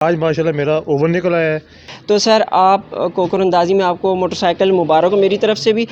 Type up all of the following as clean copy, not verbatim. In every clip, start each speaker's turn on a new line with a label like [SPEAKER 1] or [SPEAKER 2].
[SPEAKER 1] آج ماشاءاللہ میرا اوون نکل آیا ہے.
[SPEAKER 2] تو سر آپ کوکر اندازی میں آپ کو موٹر سائیکل مبارک ہو میری طرف سے بھی.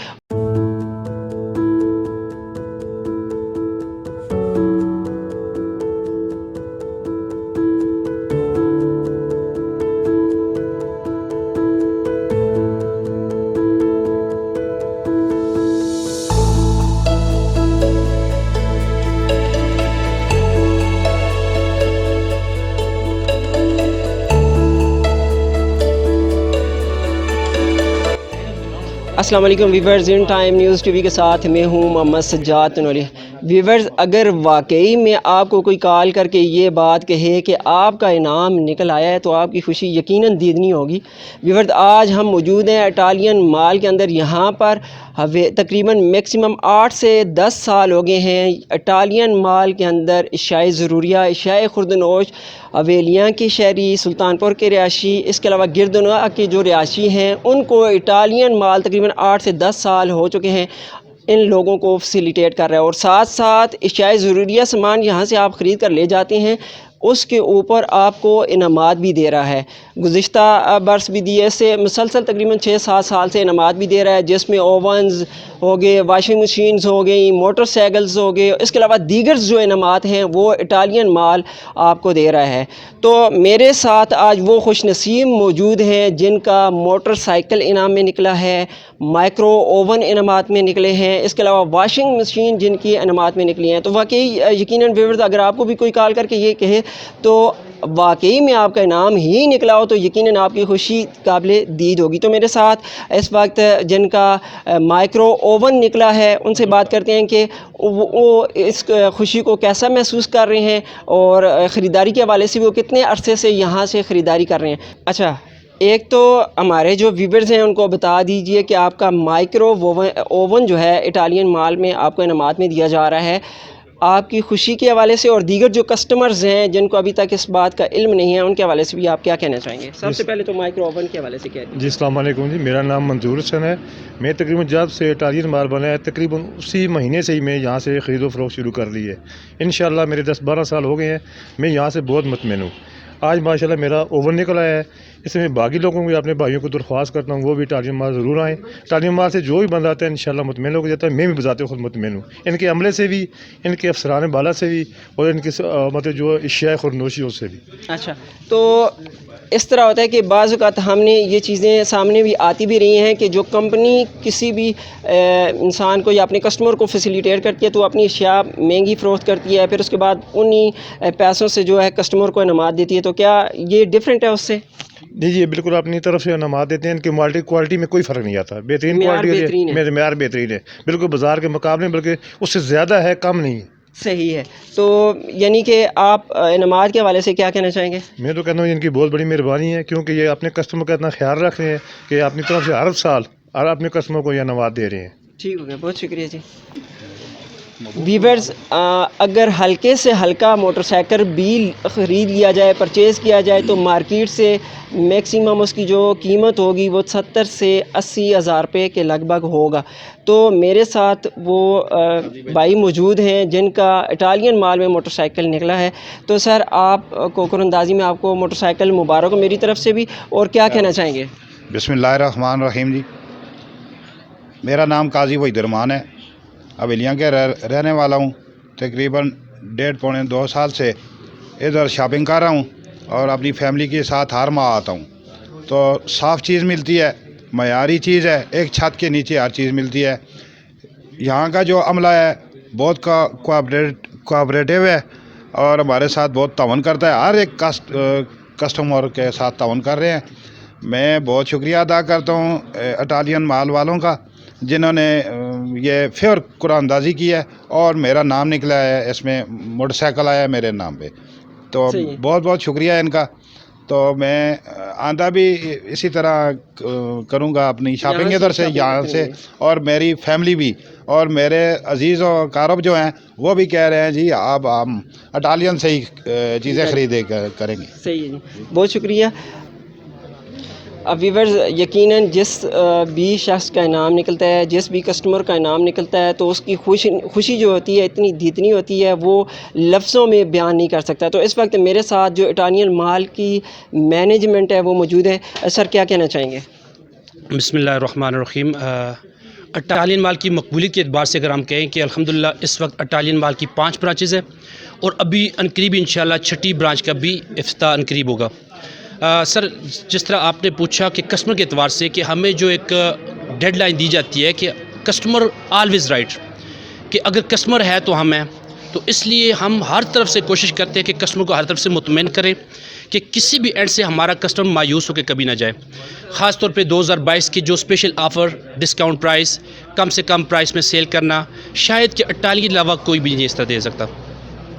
[SPEAKER 2] السلام علیکم ویورز، ان ٹائم نیوز ٹی وی کے ساتھ میں ہوں محمد سجاد تنوری. ویورز، اگر واقعی میں آپ کو کوئی کال کر کے یہ بات کہے کہ آپ کا انعام نکل آیا ہے تو آپ کی خوشی یقیناً دیدنی ہوگی. ویورز، آج ہم موجود ہیں اٹالین مال کے اندر. یہاں پر تقریباً میکسیمم 8 سے 10 سال ہو گئے ہیں اٹالین مال کے اندر اشیاء ضروریہ، اشیاء خوردنوش اویلیاں کے شہری، سلطان پور کے رہائشی، اس کے علاوہ گردنوا کے جو رہائشی ہیں ان کو اٹالین مال تقریباً 8 سے 10 سال ہو چکے ہیں ان لوگوں کو فیسیلیٹیٹ کر رہا ہے، اور ساتھ ساتھ اشیاء ضروریہ سامان یہاں سے آپ خرید کر لے جاتے ہیں اس کے اوپر آپ کو انعامات بھی دے رہا ہے. گزشتہ برس بھی دیے، سے مسلسل تقریباً 6-7 سال سے انعامات بھی دے رہا ہے، جس میں اوونز ہو گئے، واشنگ مشینز ہو گئیں، موٹر سائیکلز ہو گئے، اس کے علاوہ دیگر جو انعامات ہیں وہ اٹالین مال آپ کو دے رہا ہے. تو میرے ساتھ آج وہ خوش نصیب موجود ہیں جن کا موٹر سائیکل انعام میں نکلا ہے، مائکرو اوون انعامات میں نکلے ہیں، اس کے علاوہ واشنگ مشین جن کی انعامات میں نکلی ہیں. تو واقعی یقیناً ویورز، اگر آپ کو بھی کوئی کال کر کے یہ کہے تو واقعی میں آپ کا انعام ہی نکلا ہو تو یقیناً آپ کی خوشی قابل دید ہوگی. تو میرے ساتھ اس وقت جن کا مائکرو اوون نکلا ہے ان سے بات کرتے ہیں کہ وہ اس خوشی کو کیسا محسوس کر رہے ہیں اور خریداری کے حوالے سے وہ کتنے عرصے سے یہاں سے خریداری کر رہے ہیں. اچھا، ایک تو ہمارے جو ویورز ہیں ان کو بتا دیجئے کہ آپ کا مائکرو اوون جو ہے اٹالین مال میں آپ کو انعامات میں دیا جا رہا ہے، آپ کی خوشی کے حوالے سے اور دیگر جو کسٹمرز ہیں جن کو ابھی تک اس بات کا علم نہیں ہے ان کے حوالے سے بھی آپ کیا کہنا چاہیں گے؟ سب سے پہلے تو مائکرو اوون کے حوالے سے کہہ دیجیے.
[SPEAKER 1] جی السلام علیکم. جی میرا نام منظور حسن ہے. میں تقریباً جب سے اٹالین مال بنا ہے تقریباً اسی مہینے سے ہی میں یہاں سے خرید و فروخت شروع کر لی ہے. انشاءاللہ میرے 10-12 سال ہو گئے ہیں، میں یہاں سے بہت مطمئن ہوں. آج ماشاءاللہ میرا اوون نکل آیا ہے. اس میں باقی لوگوں کو، اپنے بھائیوں کو درخواست کرتا ہوں وہ بھی اٹالین مال ضرور آئیں. اٹالین مال سے جو بھی بندہ آتا ہے انشاءاللہ مطمئن ہو جاتا ہے. میں بھی بذات خود مطمئن ہوں ان کے عملے سے بھی، ان کے افسران بالا سے بھی، اور ان کے مطلب جو اشیاء خوردنوشی اس سے بھی.
[SPEAKER 2] اچھا، تو اس طرح ہوتا ہے کہ بعض اوقات ہم نے یہ چیزیں سامنے بھی آتی بھی رہی ہیں کہ جو کمپنی کسی بھی انسان کو یا اپنے کسٹمر کو فیسیلیٹیٹ کرتی ہے تو اپنی اشیاء مہنگی فروخت کرتی ہے، پھر اس کے بعد انہی پیسوں سے جو ہے کسٹمر کو انعامات دیتی ہے. تو کیا یہ ڈیفرنٹ ہے اس سے؟
[SPEAKER 1] جی بالکل اپنی طرف سے انعامات دیتے ہیں. ان کی کوالٹی میں کوئی فرق نہیں آتا. بہترین
[SPEAKER 2] معیار
[SPEAKER 1] کوالٹی
[SPEAKER 2] بہترین ہے.
[SPEAKER 1] معیار بہترین ہے بالکل، بازار کے مقابلے بلکہ اس سے زیادہ ہے، کم نہیں ہے.
[SPEAKER 2] صحیح ہے. تو یعنی کہ آپ انعامات کے حوالے سے کیا کہنا چاہیں گے؟
[SPEAKER 1] میں تو کہتا ہوں ان کی بہت بڑی مہربانی ہے، کیونکہ یہ اپنے کسٹمر کا اتنا خیال رکھ رہے ہیں کہ اپنی طرف سے ہر سال اپنے کسٹمر کو یہ انعامات دے رہے ہیں.
[SPEAKER 2] ٹھیک ہو گیا، بہت شکریہ جی. ویورز، اگر ہلکے سے ہلکا موٹر سائیکل بھی خرید لیا جائے، پرچیز کیا جائے تو مارکیٹ سے میکسیمم اس کی جو قیمت ہوگی وہ 70 سے 80 ہزار روپے کے لگ بھگ ہوگا. تو میرے ساتھ وہ بھائی موجود ہیں جن کا اٹالین مال میں موٹر سائیکل نکلا ہے. تو سر آپ کوکر اندازی میں آپ کو موٹر سائیکل مبارک ہو میری طرف سے بھی، اور کیا کہنا چاہیں گے؟
[SPEAKER 3] بسم اللہ الرحمن الرحیم. جی میرا نام قاضی وحید الرحمان ہے، اویلیاں کے رہنے والا ہوں. تقریباً 1.5-2 سال سے ادھر شاپنگ کر رہا ہوں اور اپنی فیملی کے ساتھ ہر ماہ آتا ہوں. تو صاف چیز ملتی ہے، معیاری چیز ہے، ایک چھت کے نیچے ہر چیز ملتی ہے. یہاں کا جو عملہ ہے بہت کوآپریٹو ہے اور ہمارے ساتھ بہت تعاون کرتا ہے. ہر ایک کسٹمر کے ساتھ تعاون کر رہے ہیں. میں بہت شکریہ ادا کرتا ہوں اٹالین مال والوں کا جنہوں نے یہ فیور قرآن اندازی کی ہے اور میرا نام نکلا ہے، اس میں موٹر سائیکل آیا ہے میرے نام پہ. تو بہت بہت شکریہ ان کا. تو میں آندہ بھی اسی طرح کروں گا اپنی شاپنگ ادھر سے، یہاں سے، اور میری فیملی بھی اور میرے عزیز و اقارب جو ہیں وہ بھی کہہ رہے ہیں جی آپ ہم اٹالین سے ہی چیزیں خریدے کریں گے.
[SPEAKER 2] صحیح ہے جی، بہت شکریہ. اب ویورز یقیناً جس بھی شخص کا انعام نکلتا ہے، جس بھی کسٹمر کا انعام نکلتا ہے تو اس کی خوشی جو ہوتی ہے اتنی جتنی ہوتی ہے وہ لفظوں میں بیان نہیں کر سکتا. تو اس وقت میرے ساتھ جو اٹالین مال کی مینجمنٹ ہے وہ موجود ہے. سر کیا کہنا چاہیں گے؟
[SPEAKER 4] بسم اللہ الرحمن الرحیم. اٹالین مال کی مقبولیت کے اعتبار سے اگر ہم کہیں کہ الحمدللہ اس وقت اٹالین مال کی 5 برانچز ہیں اور ابھی عنقریب انشاءاللہ 6ٹھی برانچ کا بھی افتتاح عنقریب ہوگا. سر جس طرح آپ نے پوچھا کہ کسٹمر کے اعتبار سے کہ ہمیں جو ایک ڈیڈ لائن دی جاتی ہے کہ کسٹمر آلویز رائٹ، کہ اگر کسٹمر ہے تو ہم ہیں، تو اس لیے ہم ہر طرف سے کوشش کرتے ہیں کہ کسٹمر کو ہر طرف سے مطمئن کریں کہ کسی بھی اینڈ سے ہمارا کسٹمر مایوس ہو کے کبھی نہ جائے. خاص طور پہ 2022 کی جو اسپیشل آفر، ڈسکاؤنٹ پرائس، کم سے کم پرائس میں سیل کرنا، شاید کہ اٹالین کے علاوہ کوئی بھی نہیں اس طرح دے سکتا.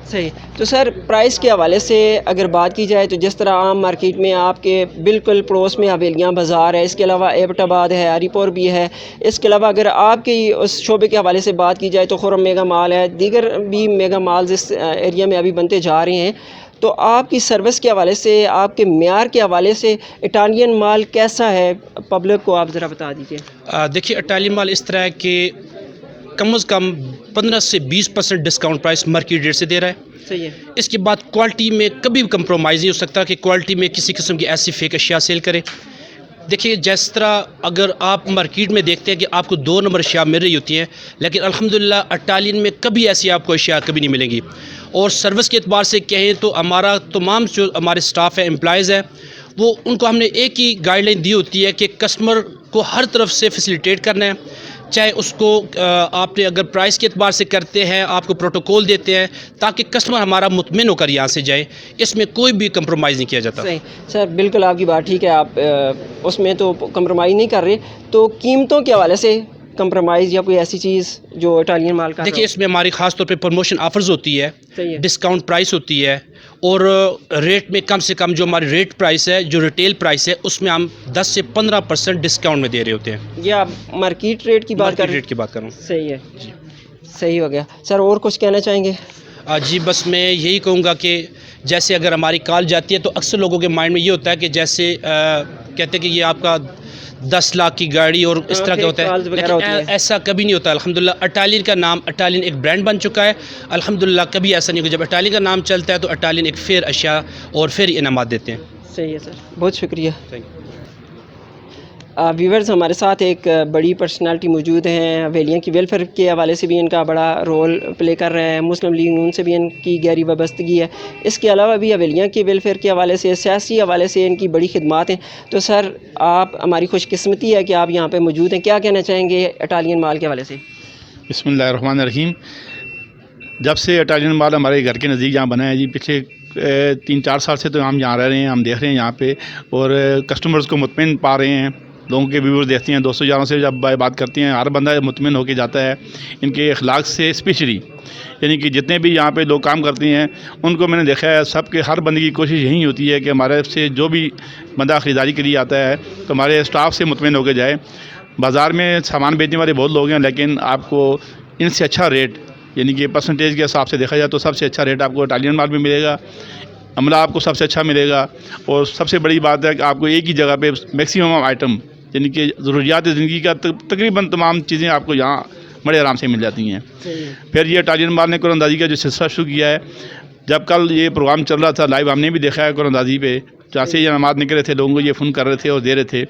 [SPEAKER 2] صحیح. تو سر پرائس کے حوالے سے اگر بات کی جائے تو جس طرح عام مارکیٹ میں آپ کے بالکل پڑوس میں حویلیاں بازار ہے، اس کے علاوہ ایبٹ آباد ہے، ہری پور بھی ہے، اس کے علاوہ اگر آپ کی اس شعبے کے حوالے سے بات کی جائے تو خرم میگا مال ہے، دیگر بھی میگا مالز اس ایریا میں ابھی بنتے جا رہے ہیں. تو آپ کی سروس کے حوالے سے، آپ کے معیار کے حوالے سے اٹالین مال کیسا ہے، پبلک کو آپ ذرا بتا دیجیے.
[SPEAKER 4] دیکھیے اٹالین مال اس طرح ہے کہ کم از کم 15 سے 20% ڈسکاؤنٹ پرائس مارکیٹ ریٹ سے دے رہا ہے.
[SPEAKER 2] صحیح ہے.
[SPEAKER 4] اس کے بعد کوالٹی میں کبھی بھی کمپرومائز نہیں ہو سکتا کہ کوالٹی میں کسی قسم کی ایسی فیک اشیاء سیل کرے. دیکھیے جس طرح اگر آپ مارکیٹ میں دیکھتے ہیں کہ آپ کو 2 نمبر اشیاء مل رہی ہوتی ہیں، لیکن الحمدللہ اٹالین میں کبھی ایسی آپ کو اشیاء کبھی نہیں ملیں گی. اور سروس کے اعتبار سے کہیں تو ہمارا تمام جو ہمارے سٹاف ہے، امپلائیز ہیں، وہ ان کو ہم نے ایک ہی گائیڈ لائن دی ہوتی ہے کہ کسٹمر کو ہر طرف سے فیسیلیٹیٹ کرنا ہے. چاہے اس کو آپ نے اگر پرائس کے اعتبار سے کرتے ہیں، آپ کو پروٹوکول دیتے ہیں تاکہ کسٹمر ہمارا مطمئن ہو کر یہاں سے جائے. اس میں کوئی بھی کمپرومائز نہیں کیا جاتا.
[SPEAKER 2] صحیح. سر بالکل آپ کی بات ٹھیک ہے، آپ اس میں تو کمپرومائز نہیں کر رہے. تو قیمتوں کے حوالے سے کمپرومائز یا کوئی ایسی چیز جو اٹالین مال کا؟
[SPEAKER 4] دیکھیے اس میں ہماری خاص طور پہ پروموشن آفرز ہوتی ہے،
[SPEAKER 2] صحیح ہے.
[SPEAKER 4] ڈسکاؤنٹ پرائس ہوتی ہے، اور ریٹ میں کم سے کم جو ہماری ریٹ پرائس ہے، جو ریٹیل پرائس ہے، اس میں ہم 10 سے 15% ڈسکاؤنٹ میں دے رہے ہوتے ہیں.
[SPEAKER 2] یہ آپ مارکیٹ ریٹ کی بات کر رہے ہیں؟
[SPEAKER 4] ریٹ کی بات کر رہا ہوں.
[SPEAKER 2] صحیح ہے. صحیح ہو گیا. سر اور کچھ کہنا چاہیں گے؟
[SPEAKER 4] جی بس میں یہی کہوں گا کہ جیسے اگر ہماری کال جاتی ہے تو اکثر لوگوں کے مائنڈ میں یہ ہوتا ہے کہ جیسے کہتے ہیں کہ یہ آپ کا 10 لاکھ کی گاڑی اور اس طرح کا ہوتا ہے، لیکن ایسا کبھی نہیں ہوتا. الحمدللہ اٹالین کا نام، اٹالین ایک برانڈ بن چکا ہے. الحمدللہ کبھی ایسا نہیں ہوگا. جب اٹالین کا نام چلتا ہے تو اٹالین ایک فیئر اشیاء اور فیئر انعامات دیتے ہیں.
[SPEAKER 2] صحیح ہے سر، بہت شکریہ.
[SPEAKER 4] Thank you.
[SPEAKER 2] ویورز ہمارے ساتھ ایک بڑی پرسنالٹی موجود ہیں، حویلیاں کی ویلفیئر کے حوالے سے بھی ان کا بڑا رول پلے کر رہے ہیں، مسلم لیگ نون سے بھی ان کی گہری وابستگی ہے. اس کے علاوہ بھی حویلیاں کی ویلفیئر کے حوالے سے، سیاسی حوالے سے ان کی بڑی خدمات ہیں. تو سر آپ، ہماری خوش قسمتی ہے کہ آپ یہاں پہ موجود ہیں. کیا کہنا چاہیں گے اٹالین مال کے حوالے سے؟
[SPEAKER 5] بسم اللہ الرحمن الرحیم. جب سے اٹالین مال ہمارے گھر کے نزدیک یہاں بنا ہے جی، پچھلے 3-4 سال سے تو ہم یہاں رہ رہے ہیں، ہم دیکھ رہے ہیں یہاں پہ، اور کسٹمرز کو مطمئن پا رہے ہیں. لوگوں کے ویورز دیکھتے ہیں، دوستوں یاروں سے جب بات کرتے ہیں، ہر بندہ مطمئن ہو کے جاتا ہے. ان کے اخلاق سے اسپیشلی، یعنی کہ جتنے بھی یہاں پہ لوگ کام کرتے ہیں ان کو میں نے دیکھا ہے، سب کے ہر بندے کی کوشش یہی ہوتی ہے کہ ہمارے سے جو بھی بندہ خریداری کے لیے آتا ہے تو ہمارے اسٹاف سے مطمئن ہو کے جائے. بازار میں سامان بیچنے والے بہت لوگ ہیں، لیکن آپ کو ان سے اچھا ریٹ، یعنی کہ پرسنٹیج کے حساب سے دیکھا جائے تو سب سے اچھا ریٹ آپ کو اٹالین مال میں ملے گا. عملہ آپ کو سب سے اچھا ملے گا. اور سب سے بڑی بات ہے کہ آپ کو ایک ہی جگہ پہ میکسیمم آئٹم، یعنی کہ ضروریات زندگی کا تقریباً تمام چیزیں آپ کو یہاں بڑے آرام سے مل جاتی ہیں. پھر یہ اٹالین مال نے قرآن اندازی کا جو سلسلہ شروع کیا ہے، جب کل یہ پروگرام چل رہا تھا لائیو، ہم نے بھی دیکھا ہے قرآن اندازی پہ، جہاں سے یہ نماز نکل رہے تھے، لوگوں کو یہ فون کر رہے تھے اور دے رہے تھے،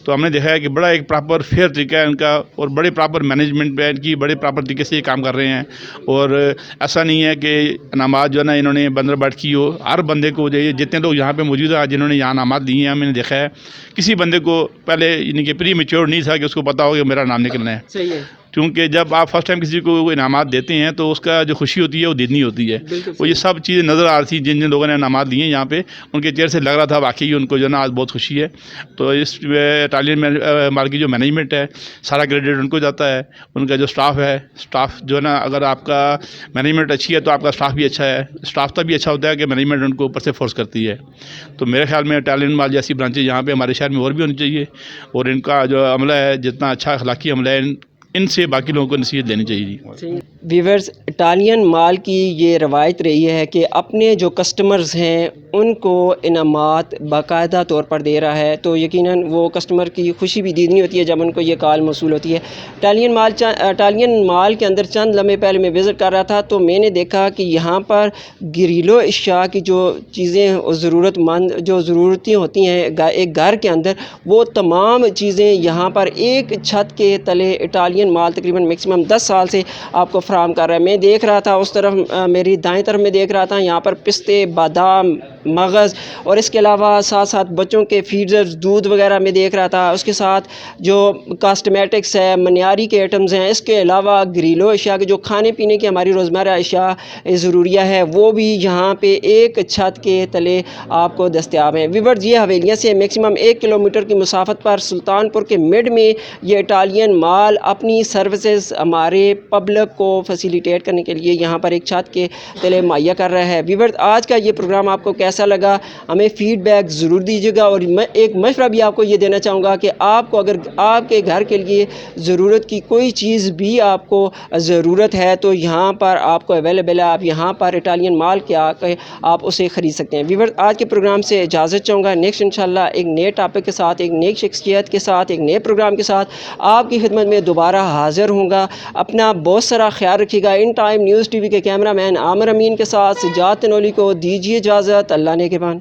[SPEAKER 5] تو ہم نے دیکھا ہے کہ بڑا ایک پراپر فیئر طریقہ ہے ان کا، اور بڑے پراپر مینجمنٹ پہ ان کی، بڑے پراپر طریقے سے یہ کام کر رہے ہیں. اور ایسا نہیں ہے کہ نماز جو ہے نا انہوں نے بندر بٹ کی ہو. ہر بندے کو جو جتنے لوگ یہاں پہ موجود ہیں جنہوں نے یہاں نماز دی ہیں، میں نے دیکھا ہے کسی بندے کو پہلے یعنی کہ پری میچور نہیں تھا کہ اس کو پتا ہو کہ میرا نام نکلنا ہے.
[SPEAKER 2] صحیح ہے.
[SPEAKER 5] کیونکہ جب آپ فرسٹ ٹائم کسی کو انعامات دیتے ہیں تو اس کا جو خوشی ہوتی ہے وہ دینی ہوتی ہے. وہ یہ سب چیزیں نظر آ رہی تھی جن جن لوگوں نے انعامات دیے ہیں یہاں پہ، ان کے چہرے سے لگ رہا تھا واقعی ان کو جو ہے نا آج بہت خوشی ہے. تو اس اٹالین مال کی جو مینجمنٹ ہے، سارا کریڈٹ ان کو جاتا ہے. ان کا جو اسٹاف ہے، اسٹاف جو ہے نا، اگر آپ کا مینجمنٹ اچھی ہے تو آپ کا اسٹاف بھی اچھا ہے. اسٹاف تب بھی اچھا ہوتا ہے کہ مینجمنٹ ان کو اوپر سے فورس کرتی ہے. تو میرے خیال میں اٹالین مال جیسی برانچیں یہاں پہ ہمارے شہر میں اور بھی ہونی چاہیے. اور ان کا جو عملہ ہے، جتنا اچھا اخلاقی عملہ ہے، ان سے باقی لوگوں کو نصیحت لینی چاہیے جی.
[SPEAKER 2] ویورز، اٹالین مال کی یہ روایت رہی ہے کہ اپنے جو کسٹمرز ہیں ان کو انعامات باقاعدہ طور پر دے رہا ہے، تو یقیناً وہ کسٹمر کی خوشی بھی دیدنی ہوتی ہے جب ان کو یہ کال موصول ہوتی ہے. اٹالین مال کے اندر چند لمحے پہلے میں وزٹ کر رہا تھا تو میں نے دیکھا کہ یہاں پر گھریلو اشیاء کی جو چیزیں ضرورت مند جو ضرورتیں ہوتی ہیں ایک گھر کے اندر، وہ تمام چیزیں یہاں پر ایک چھت کے تلے اٹالین مال تقریباً میکسیمم 10 سال سے آپ کو فراہم کر رہا ہے. میں دیکھ رہا تھا اس طرف، میری دائیں طرف میں دیکھ رہا تھا یہاں پر پستے، بادام، مغز، اور اس کے علاوہ ساتھ ساتھ بچوں کے فیڈرز، دودھ وغیرہ میں دیکھ رہا تھا. اس کے ساتھ جو کاسٹمیٹکس ہے، منیاری کے آئٹمز ہیں، اس کے علاوہ گھریلو اشیاء کے جو کھانے پینے کی ہماری روزمرہ اشیاء ضروریہ ہے وہ بھی یہاں پہ ایک چھت کے تلے آپ کو دستیاب ہیں. ویورز، یہ حویلیاں سے میکسیمم 1 کلومیٹر کی مسافت پر سلطان پور کے مڈ میں یہ اٹالین مال اپنی سروسز ہمارے پبلک کو فیسیلیٹیٹ کرنے کے لیے یہاں پر ایک چھت کے تلے مہیا کر رہا ہے. ویورز، آج کا یہ پروگرام آپ کو کیسا لگا ہمیں فیڈ بیک ضرور دیجیے گا، اور میں ایک مشورہ بھی آپ کو یہ دینا چاہوں گا کہ آپ کو اگر آپ کے گھر کے لیے ضرورت کی کوئی چیز بھی آپ کو ضرورت ہے تو یہاں پر آپ کو اویلیبل ہے، آپ یہاں پر اٹالین مال کے آ کے آپ اسے خرید سکتے ہیں. ویورز، آج کے پروگرام سے اجازت چاہوں گا. نیکسٹ انشاءاللہ ایک نئے ٹاپک کے ساتھ، ایک نئی شخصیت کے ساتھ، ایک نئے پروگرام کے ساتھ آپ کی خدمت میں دوبارہ حاضر ہوں گا. اپنا بہت سارا خیال رکھیے گا. In time news T V کے کیمرہ مین عامر امین کے ساتھ سجاد تنولی کو دیجیے اجازت. اللہ نگہبان.